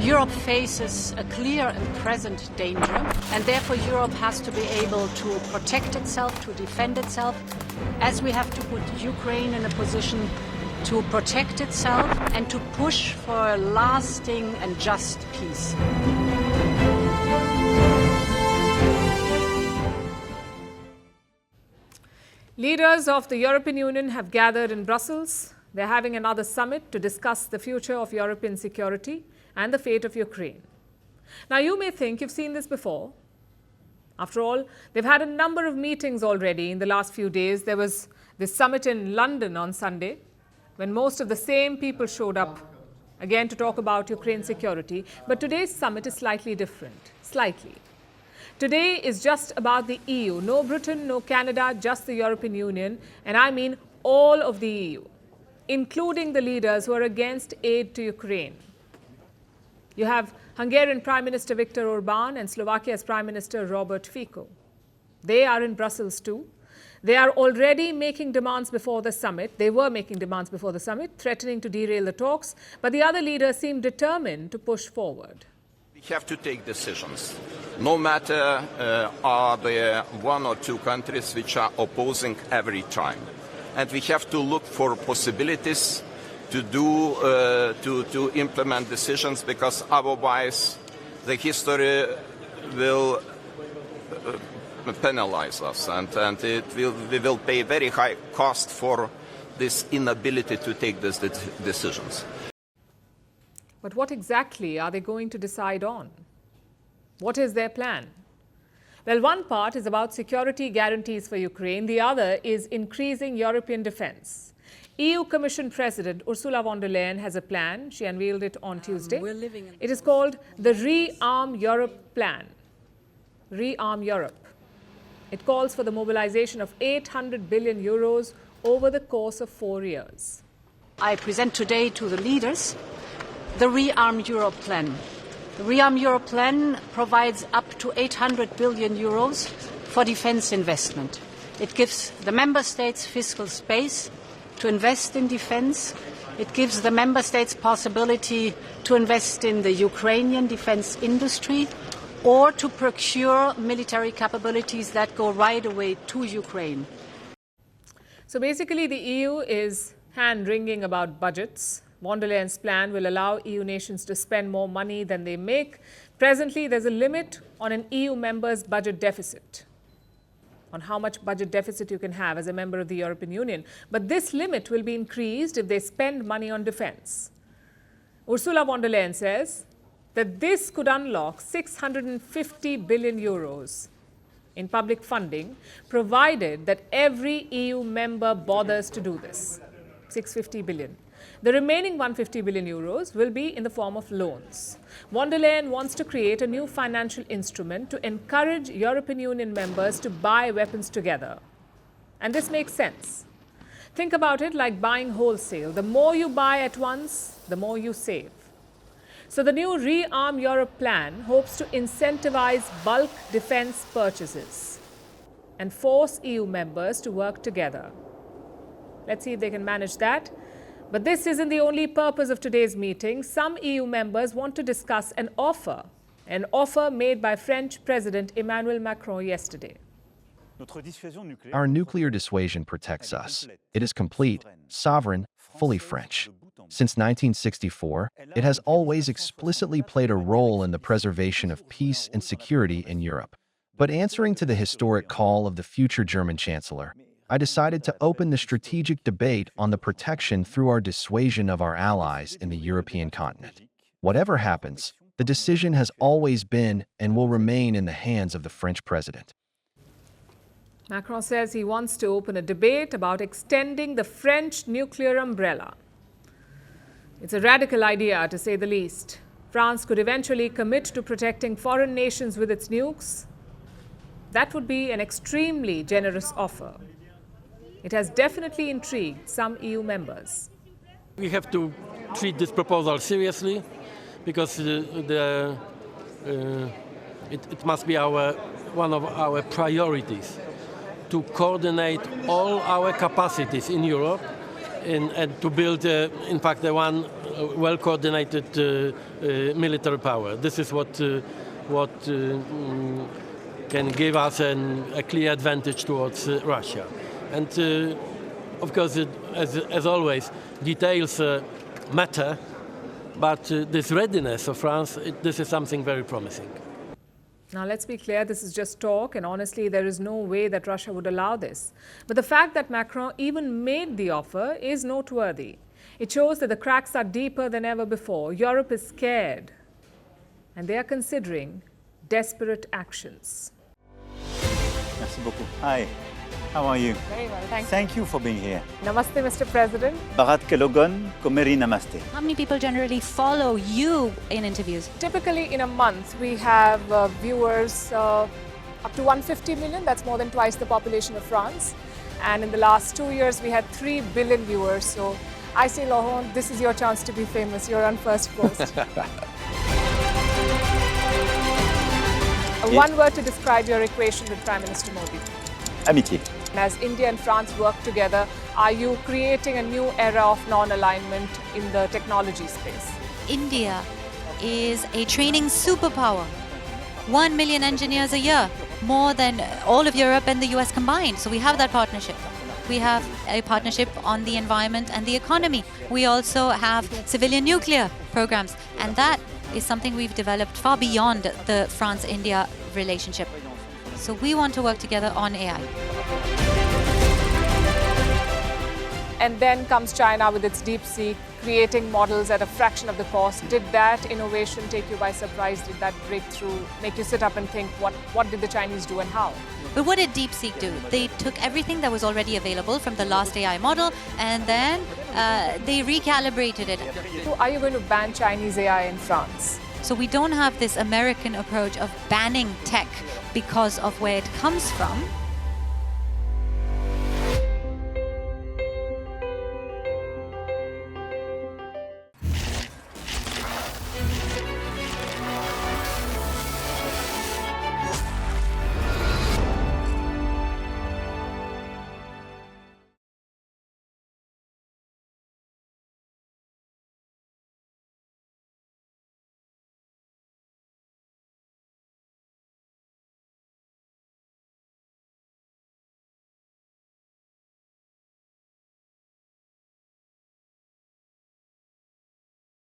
Europe faces a clear and present danger, and therefore Europe has to be able to protect itself, to defend itself, as we have to put Ukraine in a position to protect itself and to push for a lasting and just peace. Leaders of the European Union have gathered in Brussels. They're having another summit to discuss the future of European security and the fate of Ukraine. Now, you may think you've seen this before. After all, they've had a number of meetings already in the last few days. There was this summit in London on Sunday, when most of the same people showed up again to talk about Ukraine security. But today's summit is slightly different, slightly. Today is just about the EU. No Britain, no Canada, just the European Union. And I mean all of the EU, including the leaders who are against aid to Ukraine. You have Hungarian Prime Minister Viktor Orbán and Slovakia's Prime Minister Robert Fico. They are in Brussels too. They are already making demands before the summit. They were making demands before the summit, threatening to derail the talks. But the other leaders seem determined to push forward. We have to take decisions. No matter are there one or two countries which are opposing every time. And we have to look for possibilities to implement decisions, because otherwise the history will penalize us, and we will pay very high cost for this inability to take these decisions. But what exactly are they going to decide on? What is their plan? Well, one part is about security guarantees for Ukraine. The other is increasing European defense. EU Commission President Ursula Von Der Leyen has a plan. She unveiled it on Tuesday. It is called the ReArm Europe Plan. ReArm Europe. It calls for the mobilization of 800 billion euros over the course of 4 years. I present today to the leaders the ReArm Europe Plan. The ReArm Europe Plan provides up to 800 billion euros for defense investment. It gives the member states fiscal space to invest in defense. It gives the member states possibility to invest in the Ukrainian defense industry or to procure military capabilities that go right away to Ukraine. So basically, the EU is hand-wringing about budgets. Von der Leyen's plan will allow EU nations to spend more money than they make. Presently, there's a limit on an EU member's budget deficit, on how much budget deficit you can have as a member of the European Union. But this limit will be increased if they spend money on defense. Ursula von der Leyen says that this could unlock 650 billion euros in public funding, provided that every EU member bothers to do this. 650 billion. The remaining 150 billion euros will be in the form of loans. Von der Leyen wants to create a new financial instrument to encourage European Union members to buy weapons together. And this makes sense. Think about it like buying wholesale. The more you buy at once, the more you save. So the new ReArm Europe plan hopes to incentivize bulk defense purchases and force EU members to work together. Let's see if they can manage that. But this isn't the only purpose of today's meeting. Some EU members want to discuss an offer made by French President Emmanuel Macron yesterday. Our nuclear dissuasion protects us. It is complete, sovereign, fully French. Since 1964, it has always explicitly played a role in the preservation of peace and security in Europe. But answering to the historic call of the future German Chancellor, I decided to open the strategic debate on the protection through our dissuasion of our allies in the European continent. Whatever happens, the decision has always been and will remain in the hands of the French president. Macron says he wants to open a debate about extending the French nuclear umbrella. It's a radical idea, to say the least. France could eventually commit to protecting foreign nations with its nukes. That would be an extremely generous offer. It has definitely intrigued some EU members. We have to treat this proposal seriously, because it must be one of our priorities to coordinate all our capacities in Europe and to build, in fact, one well-coordinated military power. This is what can give us a clear advantage towards Russia. And of course, as always, details matter, but this readiness of France, this is something very promising. Now, let's be clear, this is just talk, and honestly, there is no way that Russia would allow this. But the fact that Macron even made the offer is noteworthy. It shows that the cracks are deeper than ever before. Europe is scared, and they are considering desperate actions. Merci beaucoup. Hi, how are you? Very well, thank you. Thank you for being here. Namaste, Mr. President. Bharat Kelogon, Komeri Namaste. How many people generally follow you in interviews? Typically, in a month, we have viewers up to 150 million. That's more than twice the population of France. And in the last 2 years, we had 3 billion viewers. So I say, Laurent, this is your chance to be famous. You're on Firstpost. One word to describe your equation with Prime Minister Modi. Amitié. As India and France work together, are you creating a new era of non-alignment in the technology space? India is a training superpower. 1 million engineers a year, more than all of Europe and the US combined. So we have that partnership. We have a partnership on the environment and the economy. We also have civilian nuclear programs, and that is something we've developed far beyond the France-India relationship. So we want to work together on AI. And then comes China with its DeepSeek, creating models at a fraction of the cost. Did that innovation take you by surprise? Did that breakthrough make you sit up and think, what did the Chinese do and how? But what did DeepSeek do? They took everything that was already available from the last AI model, and then they recalibrated it. So are you going to ban Chinese AI in France? So we don't have this American approach of banning tech because of where it comes from.